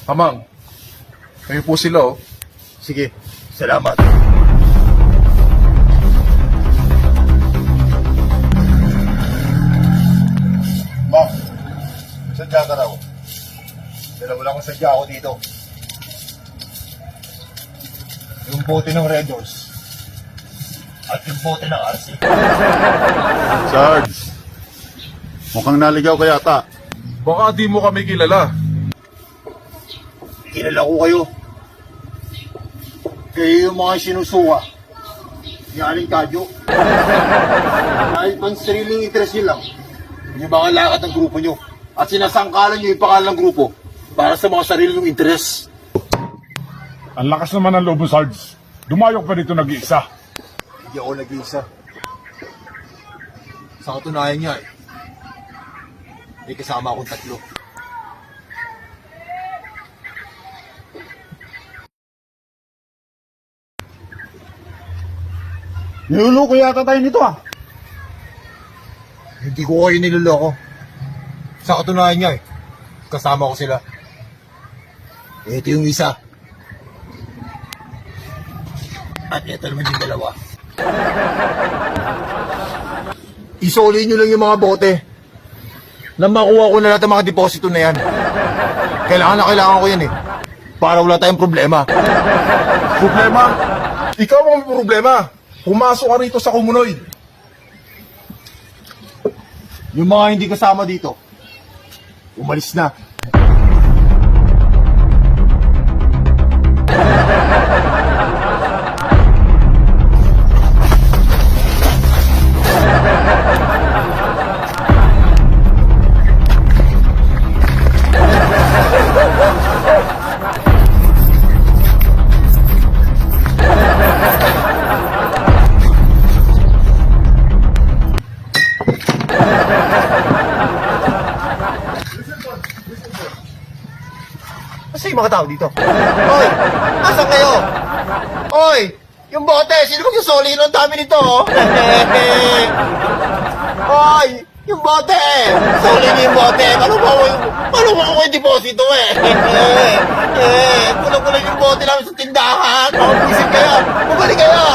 Amang, kayo po sila oh. Sige, salamat. Ma'am, sadya ka raw. Dalawa lang ang sadya ako dito. Yung bote ng Red Horse at yung bote ng RC. Sarge, mukhang naligaw ka yata. Baka di mo kami kilala. Kilala ko kayo. Kayo yung mga sinusuka. Yaling kadyo. Dahil pang sariling interest nyo lang, yung mga lakad ng grupo nyo. At sinasangkalan nyo yung pangalan ng grupo para sa mga sarili nyong interest. Ang lakas naman ng loob mo, Sarge. Dumayok pa dito nag-iisa. Hindi ako nag-iisa. Sa katunayan niya may kasama akong tatlo. Niluloko yata tayo nito ah. Hindi ko kayo niloloko. Sa katunayan niya kasama ko sila. Ito yung isa. At ito naman yung dalawa. Isoli nyo lang yung mga bote na makuha ko na lahat ng mga deposito na yan. Kailangan ko yan para wala tayong problema. Problema? Ikaw ang may problema. Pumasok ka rito sa Kumunoy. Yung mga hindi kasama dito, umalis na. Kasi yung mga tao dito. Hoy! Asan kayo? Hoy! Yung bote! Sino mag-soli nun? Dami nito, oh! Hoy! Yung bote! Soli niyo yung bote! Paano mo ako yung deposito Kulang-kulang yung bote namin sa tindahan! Mga buisit kayo! Bumalik kayo!